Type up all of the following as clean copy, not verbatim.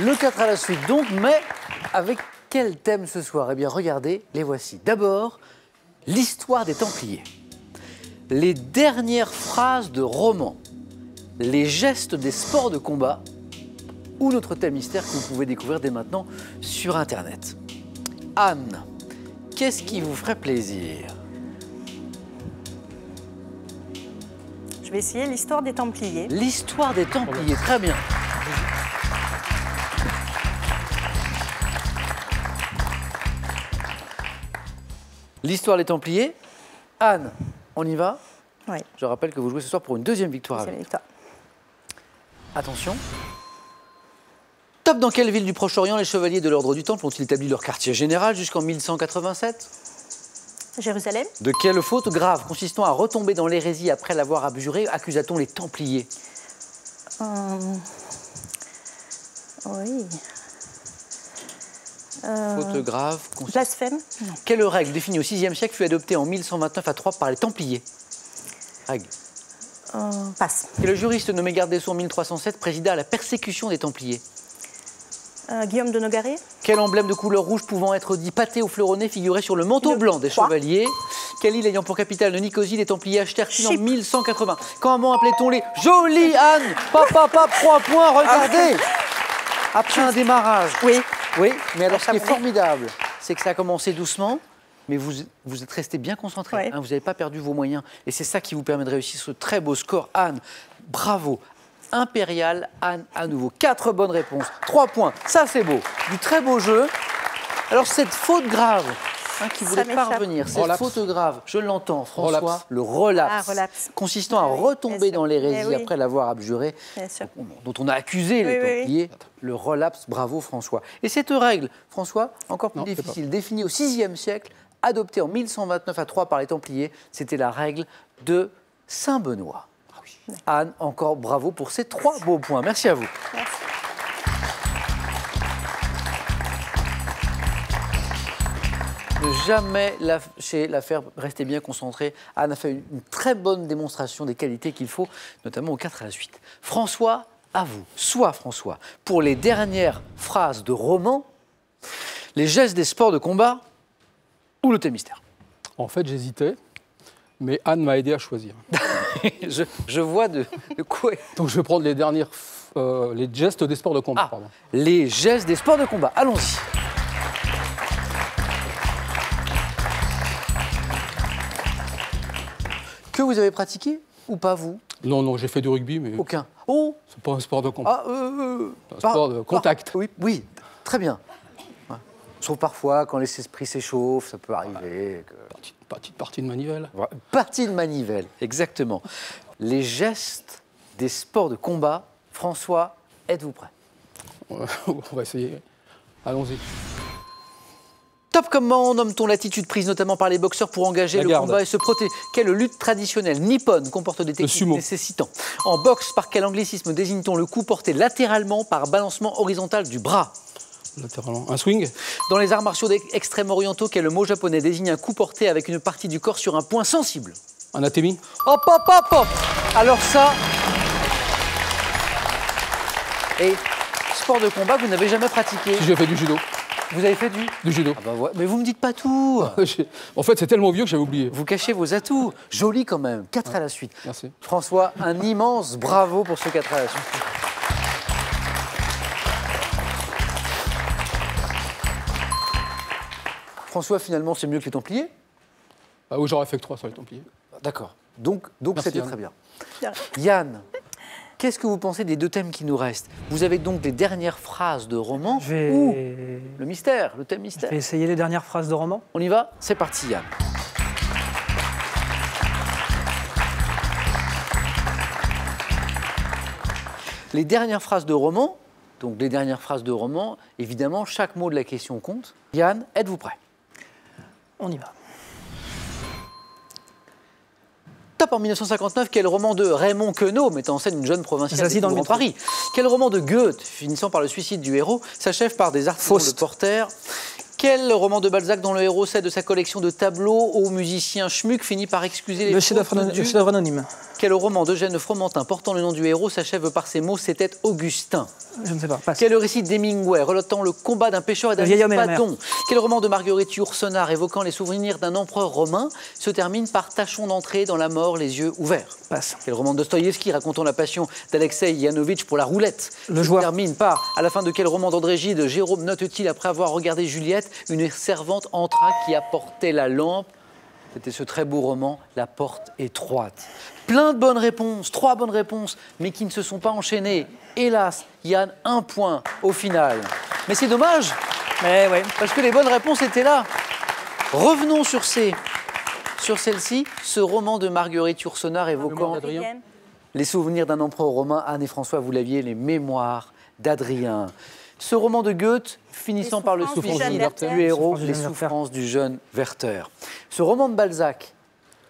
Le 4 à la suite donc, mais avec quel thème ce soir? Eh bien regardez, les voici. D'abord, l'histoire des Templiers. Les dernières phrases de romans, les gestes des sports de combat ou notre thème mystère que vous pouvez découvrir dès maintenant sur Internet. Anne, qu'est-ce qui vous ferait plaisir? Je vais essayer l'histoire des Templiers. L'histoire des Templiers, très bien. L'histoire des Templiers. Anne, on y va? Oui. Je rappelle que vous jouez ce soir pour une deuxième victoire. Deuxième victoire. Attention. Top, dans quelle ville du Proche-Orient les chevaliers de l'Ordre du Temple ont-ils établi leur quartier général jusqu'en 1187? Jérusalem. De quelle faute grave consistant à retomber dans l'hérésie après l'avoir abjuré accusa-t-on les Templiers? Oui. Faute grave. Blasphème. Non. Quelle règle définie au VIe siècle fut adoptée en 1129 à Troyes par les Templiers? Règle. Passe. Quel juriste nommé garde des Sceaux en 1307 présida à la persécution des Templiers? Guillaume de Nogaret. Quel emblème de couleur rouge pouvant être dit pâté ou fleuronné figurait sur le manteau blanc des chevaliers? Quelle île ayant pour capitale de Nicosie les Templiers achetèrent-ils en 1180? Comment appelait-on les... Jolie Anne! Papa, 3 points, regardez! Après un démarrage. Oui. Oui, mais alors ce qui est formidable, c'est que ça a commencé doucement, mais vous êtes resté bien concentré, oui. Hein, vous n'avez pas perdu vos moyens. Et c'est ça qui vous permet de réussir ce très beau score. Anne, bravo. Impérial, Anne, à nouveau. 4 bonnes réponses, 3 points. Ça, c'est beau. Du très beau jeu. Alors, cette faute grave hein, qui voulait parvenir, cette faute grave, je l'entends, François, le relapse, consistant à retomber dans l'hérésie après l'avoir abjuré, dont on a accusé les Templiers. Le relapse, bravo François. Et cette règle, François, encore plus difficile, définie au VIe siècle, adoptée en 1129 à Troyes par les Templiers, c'était la règle de Saint-Benoît. Anne, encore bravo pour ces 3 beaux points. Merci à vous. Merci. Ne jamais lâcher l'affaire, restez bien concentrés. Anne a fait une très bonne démonstration des qualités qu'il faut, notamment au 4 à la suite. François, à vous. Soit François, pour les dernières phrases de roman, les gestes des sports de combat ou le thème mystère. En fait, j'hésitais, mais Anne m'a aidé à choisir. je vois de quoi... Donc je vais prendre les dernières... les gestes des sports de combat. Pardon. Les gestes des sports de combat. Allons-y. Que vous avez pratiqué ou pas, vous? Non, j'ai fait du rugby, mais... Aucun. Oh! C'est pas un sport de combat. C'est un sport de contact. Oui, très bien. Ouais. Sauf parfois, quand les esprits s'échauffent, ça peut arriver. Petite partie de manivelle. Partie de manivelle, exactement. Les gestes des sports de combat. François, êtes-vous prêt? On va essayer. Allons-y. Top, comment nomme-t-on l'attitude prise notamment par les boxeurs pour engager le combat et se protéger? Quelle lutte traditionnelle nippone comporte des techniques nécessitant? En boxe, par quel anglicisme désigne-t-on le coup porté latéralement par balancement horizontal du bras? Latéralement. Un swing? Dans les arts martiaux extrême-orientaux, quel mot japonais désigne un coup porté avec une partie du corps sur un point sensible? Anatomie? Hop! Alors ça... Et sport de combat, vous n'avez jamais pratiqué? Si, j'ai fait du judo. Vous avez fait du judo. Ah bah ouais. Mais vous me dites pas tout. En fait, c'est tellement vieux que j'avais oublié. Vous cachez vos atouts. Joli quand même. 4 à la suite. Merci. François, un immense bravo pour ce 4 à la suite. François, finalement, c'est mieux que les Templiers? Oui, j'aurais fait que 3 sur les Templiers. D'accord. Donc c'était très bien. Bien. Yann, qu'est-ce que vous pensez des 2 thèmes qui nous restent? Vous avez donc les dernières phrases de roman ou le mystère, le thème mystère? Je vais essayer les dernières phrases de roman. On y va? C'est parti, Yann. Les dernières phrases de roman, donc les dernières phrases de roman, évidemment, chaque mot de la question compte. Yann, êtes-vous prêt? On y va. Top, en 1959, quel roman de Raymond Queneau mettant en scène une jeune provinciale Zazie dans le métro. Paris? Quel roman de Goethe, finissant par le suicide du héros, s'achève par des artisans de Porter? Quel roman de Balzac dont le héros cède de sa collection de tableaux au musicien Schmuck finit par excuser les Le fautes chef-d'œuvre anonyme. Quel roman d'Eugène Fromentin portant le nom du héros s'achève par ces mots « C'était Augustin ». Je ne sais pas. Passe. Quel récit d'Hemingway relatant le combat d'un pêcheur et d'un vieil homme et la espadon? Quel roman de Marguerite Yourcenar évoquant les souvenirs d'un empereur romain se termine par tâchons d'entrer dans la mort les yeux ouverts? Passe. Quel roman de Dostoïevski racontant la passion d'Alexei Yanovitch pour la roulette Le se joueur. termine par à la fin de quel roman d'André Gide Jérôme note-t-il après avoir regardé Juliette une servante entra qui apportait la lampe? C'était ce très beau roman, La porte étroite. Plein de bonnes réponses, 3 bonnes réponses, mais qui ne se sont pas enchaînées. Hélas, Yann, 1 point au final. Mais c'est dommage, Mais ouais. parce que les bonnes réponses étaient là. Revenons sur celle-ci, ce roman de Marguerite Yourcenar évoquant Adrien. les souvenirs d'un empereur romain. Anne et François, vous l'aviez, les mémoires d'Adrien. Ce roman de Goethe, finissant Les par le souffrances du suicide jeune Werther. du héros, Les les souffrances du jeune souffrances du jeune Werther. Ce roman de Balzac,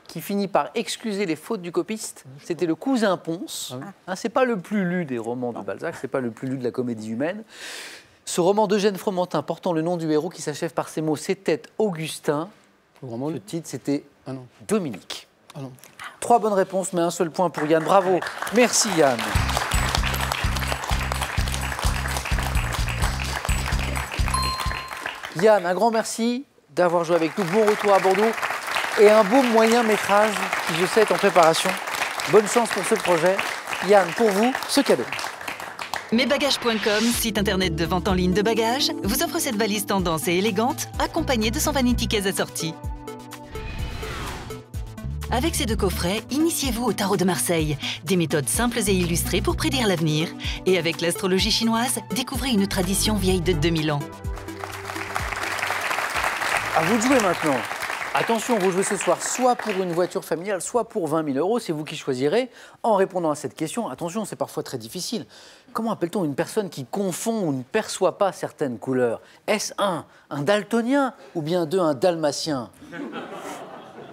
qui finit par excuser les fautes du copiste, c'était Le Cousin Pons. Hein, c'est pas le plus lu des romans de Balzac, c'est pas le plus lu de la comédie humaine. Ce roman d'Eugène Fromentin portant le nom du héros qui s'achève par ces mots « C'était Augustin ». Vraiment, Le titre, c'était Ah non. Dominique. Ah non. 3 bonnes réponses, mais un seul point pour Yann. Bravo. Merci Yann. Yann, un grand merci d'avoir joué avec nous. Bon retour à Bordeaux et un beau moyen métrage qui, je sais, est en préparation. Bonne chance pour ce projet. Yann, pour vous, ce cadeau. Mesbagages.com, site internet de vente en ligne de bagages, vous offre cette valise tendance et élégante, accompagnée de son vanity case assorti. Avec ces 2 coffrets, initiez-vous au tarot de Marseille, des méthodes simples et illustrées pour prédire l'avenir. Et avec l'astrologie chinoise, découvrez une tradition vieille de 2000 ans. À vous de jouer maintenant. Attention, vous jouez ce soir soit pour une voiture familiale, soit pour 20 000 €. C'est vous qui choisirez. En répondant à cette question, attention, c'est parfois très difficile. Comment appelle-t-on une personne qui confond ou ne perçoit pas certaines couleurs? Est-ce un daltonien ou bien 2, un dalmatien?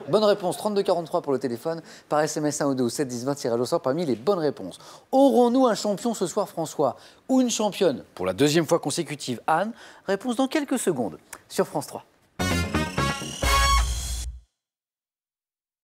Bonne réponse, 3243 pour le téléphone, par SMS 1 ou 2 ou 7 10 20, tirage au sort parmi les bonnes réponses. Aurons-nous un champion ce soir, François? Ou une championne? Pour la 2e fois consécutive, Anne. Réponse dans quelques secondes sur France 3.